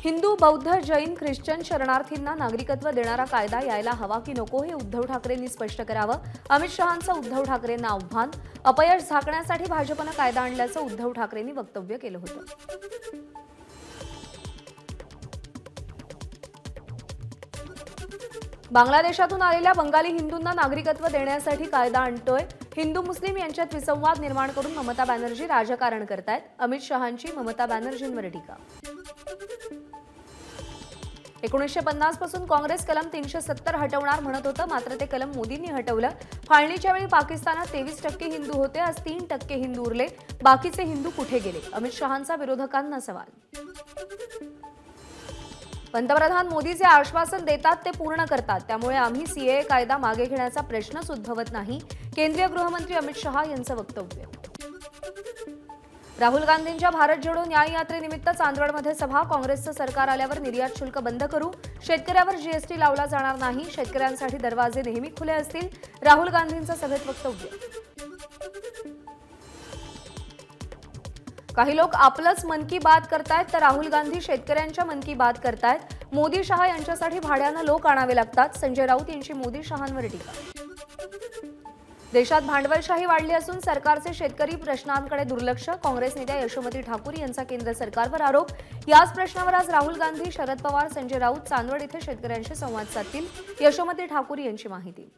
हिंदू, बौद्ध, जैन, ख्रिश्चन शरणार्थींना नागरिकत्व देणारा कायदा यायला हवा की नको हे उद्धव ठाकरेंनी स्पष्ट करावं. अमित शहांचं उद्धव ठाकरेंना आव्हान. अपयश झाकण्यासाठी भाजपनं कायदा आणल्याचं उद्धव ठाकरेंनी वक्तव्य केलं होतं. बांगलादेशातून आलेल्या बंगाली हिंदूंना नागरिकत्व देण्यासाठी कायदा आणतोय. हिंदू मुस्लिम यांच्यात विसंवाद निर्माण करून ममता बॅनर्जी राजकारण करतायत. अमित शहांची ममता बॅनर्जींवर टीका. 1950 पासून काँग्रेस कलम 370 हटवणार म्हणत होतं, मात्र ते कलम मोदींनी हटवलं. फाळणीच्या वेळी पाकिस्तानात 23% हिंदू होते, आज 3% हिंदू उरले. बाकीचे हिंदू कुठे गेले? अमित शहांचा विरोधकांना सवाल. पंतप्रधान मोदी जे आश्वासन देतात ते पूर्ण करतात, त्यामुळे आम्ही सीएए कायदा मागे घेण्याचा प्रश्नच उद्भवत नाही. केंद्रीय गृहमंत्री अमित शहा यांचं वक्तव्य. राहुल गांधींच्या भारत जोडो न्याय यात्रेनिमित्त चांदवडमध्ये सभा. काँग्रेसचं सरकार आल्यावर निर्यात शुल्क बंद करू. शेतकऱ्यावर जीएसटी लावला जाणार नाही. शेतकऱ्यांसाठी दरवाजे नेहमी खुले असतील. राहुल गांधींचं सभेत वक्तव्य. काही लोक आपलंच मन की बात करतायत, तर राहुल गांधी शेतकऱ्यांच्या मन की बात करतायत. मोदी शहा यांच्यासाठी भाड्यानं लोक आणावे लागतात. संजय राऊत यांची मोदी शहांवर टीका. देशात भांडवलशाही वाढली असून सरकारचे शेतकरी प्रश्नांकडे दुर्लक्ष. काँग्रेस नेत्या यशोमती ठाकूर यांचा केंद्र सरकारवर आरोप. याच प्रश्नावर आज राहुल गांधी, शरद पवार, संजय राऊत चांदवड इथे शेतकऱ्यांशी संवाद साधतील. यशोमती ठाकूर यांची माहिती.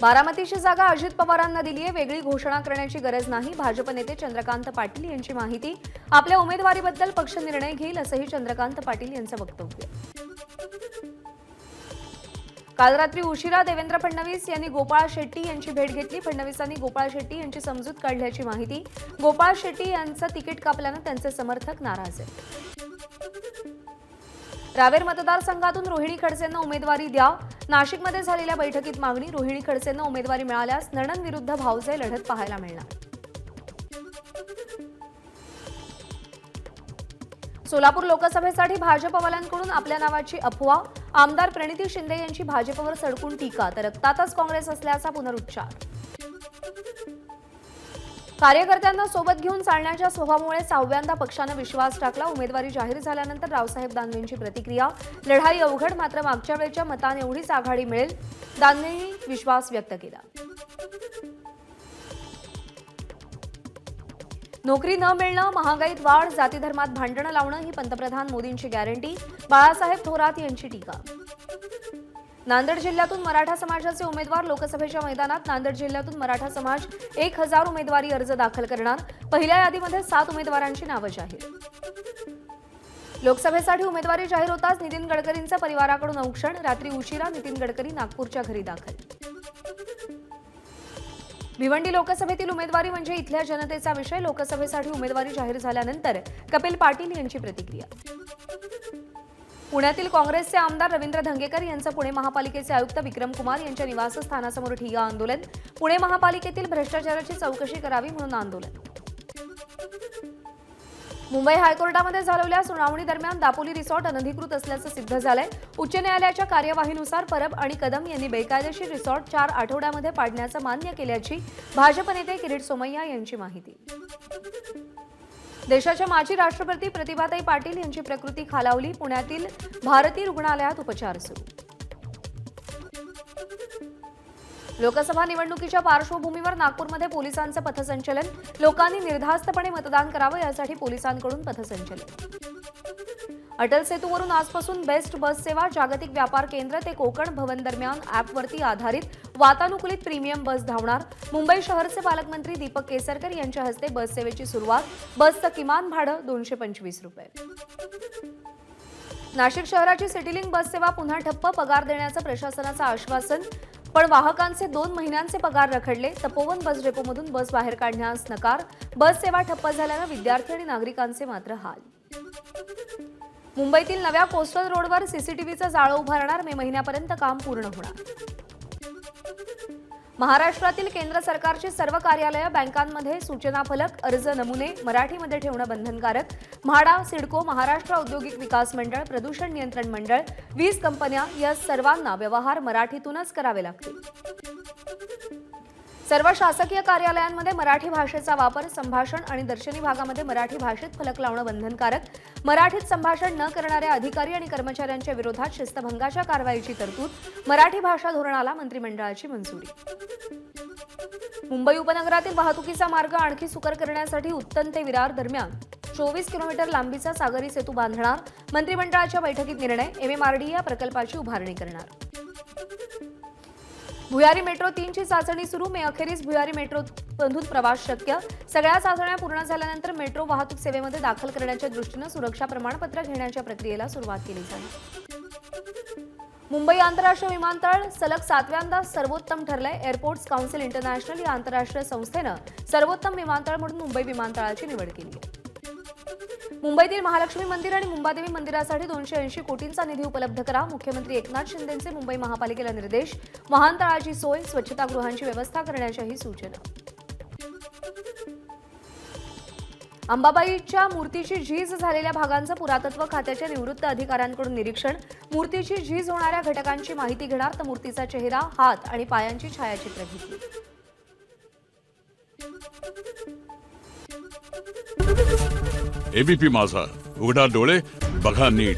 बारामतीची जागा अजित पवारांना दिली आहे. वेगळी घोषणा करण्याची गरज नाही. भाजप नेते चंद्रकांत पाटील यांची माहिती. आपल्या उमेदवारीबद्दल पक्ष निर्णय घेईल असंही चंद्रकांत पाटील यांचं वक्तव्य. काल रात्री उशिरा देवेंद्र फडणवीस यांनी गोपाळ शेट्टी यांची भेट घेतली. फडणवीसांनी गोपाळ शेट्टी यांची समजूत काढल्याची माहिती. गोपाळ शेट्टी यांचं तिकीट कापल्यानं त्यांचे समर्थक नाराज आहेत. रावेर मतदारसंघातून रोहिणी खडसेंना उमेदवारी द्या. नाशिकमध्ये झालेल्या बैठकीत मागणी. रोहिणी खडसेंना उमेदवारी मिळाल्यास नणंद विरुद्ध भाऊजे लढत पाहायला मिळणार. सोलापूर लोकसभेसाठी भाजपवाल्यांकडून आपल्या नावाची अफवा. आमदार प्रणिती शिंदे यांची भाजपवर सडकून टीका, तर रक्तातच काँग्रेस असल्याचा पुनरुच्चार. कार्यकर्त्यांना सोबत घेऊन चालण्याच्या स्वभावामुळे 6व्यांदा पक्षानं विश्वास टाकला. उमेदवारी जाहीर झाल्यानंतर रावसाहेब दानवेंची प्रतिक्रिया. लढाई अवघड, मात्र मागच्या वेळच्या मताने एवढीच आघाडी मिळेल. दानवेंनी विश्वास व्यक्त केला. नोकरी न मिळणं, महागाईत वाढ, जातीधर्मात भांडणं लावणं ही पंतप्रधान मोदींची गॅरंटी. बाळासाहेब थोरात यांची टीका. नांदेड जिल्ह्यातून मराठा समाजाचे उमेदवार लोकसभेच्या मैदानात. नांदेड जिल्ह्यातून मराठा समाज 1000 उमेदवारी अर्ज दाखल करणार. पहिल्या यादीमध्ये 7 उमेदवारांची नावं जाहीर. लोकसभेसाठी उमेदवारी जाहीर होताच नितीन गडकरींचं परिवाराकडून औक्षण. रात्री उशिरा नितीन गडकरी नागपूरच्या घरी दाखल. भिवंडी लोकसभेतील उमेदवारी म्हणजे इथल्या जनतेचा विषय. लोकसभेसाठी उमेदवारी जाहीर झाल्यानंतर कपिल पाटील यांची प्रतिक्रिया. पुण्यातील काँग्रेसचे आमदार रवींद्र धंगेकर यांचं पुणे महापालिकेचे आयुक्त विक्रम कुमार यांच्या निवासस्थानासमोर ठिय्या आंदोलन. पुणे महापालिकेतील भ्रष्टाचाराची चौकशी करावी म्हणून आंदोलन. मुंबई हायकोर्टामध्ये झालेल्या सुनावणी दरम्यान दापोली रिसॉर्ट अनधिकृत असल्याचं सिद्ध झालंय. उच्च न्यायालयाच्या कार्यवाहीनुसार परब आणि कदम यांनी बेकायदेशीर रिसॉर्ट 4 आठवड्यामध्ये पाडण्याचं मान्य केल्याची भाजप नेते किरीट सोमय्या यांची माहिती. देशाच्या माजी राष्ट्रपती प्रतिभाताई पाटील यांची प्रकृती खालावली. पुण्यातील भारती रुग्णालयात उपचार सुरू. लोकसभा निवडणुकीच्या पार्श्वभूमीवर नागपूरमध्ये पोलिसांचं पथसंचलन. लोकांनी निर्धास्तपणे मतदान करावं यासाठी पोलिसांकडून पथसंचलन. अटल सेतूवरून आजपासून बेस्ट बस सेवा. जागतिक व्यापार केंद्र ते कोकण भवन दरम्यान ॲपवरती आधारित वातानुकूलित प्रीमियम बस धावणार. मुंबई शहरचे पालकमंत्री दीपक केसरकर यांच्या हस्ते बस सेवेची सुरुवात. बसचं किमान भाडं 225 रुपये. नाशिक शहराची सिटीलिंक बस सेवा पुन्हा ठप्प. पगार देण्याचं प्रशासनाचं आश्वासन, पण वाहकांचे 2 महिन्यांचे पगार रखडले. तपोवन बस डेपोमधून बस बाहेर काढण्यास नकार. बस सेवा ठप्प झाल्यानं विद्यार्थी आणि नागरिकांचे मात्र हाल. मुंबईतील नव्या कोस्टल रोडवर सीसीटीव्हीचं जाळं उभारणार. मे महिन्यापर्यंत काम पूर्ण होणार. महाराष्ट्रातील केंद्र सरकारची सर्व कार्यालयं, बँकांमध्ये सूचना फलक, अर्ज नमुने मराठीमध्ये ठेवणं बंधनकारक. म्हाडा, सिडको, महाराष्ट्र औद्योगिक विकास मंडळ, प्रदूषण नियंत्रण मंडळ, 20 कंपन्या या सर्वांना व्यवहार मराठीतूनच करावे लागतील. सर्व शासकीय कार्यालयांमध्ये मराठी भाषेचा वापर, संभाषण आणि दर्शनी भागामध्ये मराठी भाषेत फलक लावणं बंधनकारक. मराठीत संभाषण न करणाऱ्या अधिकारी आणि कर्मचाऱ्यांच्या विरोधात शिस्तभंगाच्या कारवाईची तरतूद. मराठी भाषा धोरणाला मंत्रिमंडळाची मंजुरी. मुंबई उपनगरातील वाहतुकीचा मार्ग आणखी सुकर करण्यासाठी उत्तन ते विरार दरम्यान 24 किलोमीटर लांबीचा सागरी सेतू बांधणार. मंत्रिमंडळाच्या बैठकीत निर्णय. MMRDA या प्रकल्पाची उभारणी करणार. भुयारी मेट्रो 3 ची चाचणी सुरू. मे अखेरीस भुयारी मेट्रोमधून प्रवास शक्य. सगळ्या चाचण्या पूर्ण झाल्यानंतर मेट्रो वाहतूक सेवेमध्ये दाखल करण्याच्या दृष्टीने सुरक्षा प्रमाणपत्र घेण्याच्या प्रक्रियेला सुरुवात केली जाईल. मुंबई आंतरराष्ट्रीय विमानतळ सलग 7व्यांदा सर्वोत्तम ठरलंय. एअरपोर्ट्स काउन्सिल इंटरनॅशनल या आंतरराष्ट्रीय संस्थेनं सर्वोत्तम विमानतळ म्हणून मुंबई विमानतळाची निवड केली आहे. मुंबईतील महालक्ष्मी मंदिर आणि मुंबादेवी मंदिरासाठी 280 कोटींचा निधी उपलब्ध करा. मुख्यमंत्री एकनाथ शिंदेंचे मुंबई महापालिकेला निर्देश. वाहनतळाची सोय, स्वच्छतागृहांची व्यवस्था करण्याच्याही सूचना. अंबाबाईच्या मूर्तीची झीज झालेल्या भागांचं पुरातत्व खात्याच्या निवृत्त अधिकाऱ्यांकडून निरीक्षण. मूर्तीची झीज होणाऱ्या घटकांची माहिती घेणार तर मूर्तीचा चेहरा, हात आणि पायांची छायाचित्र घेतली. एबीपी माझा, उघडा डोळे बघा नीट.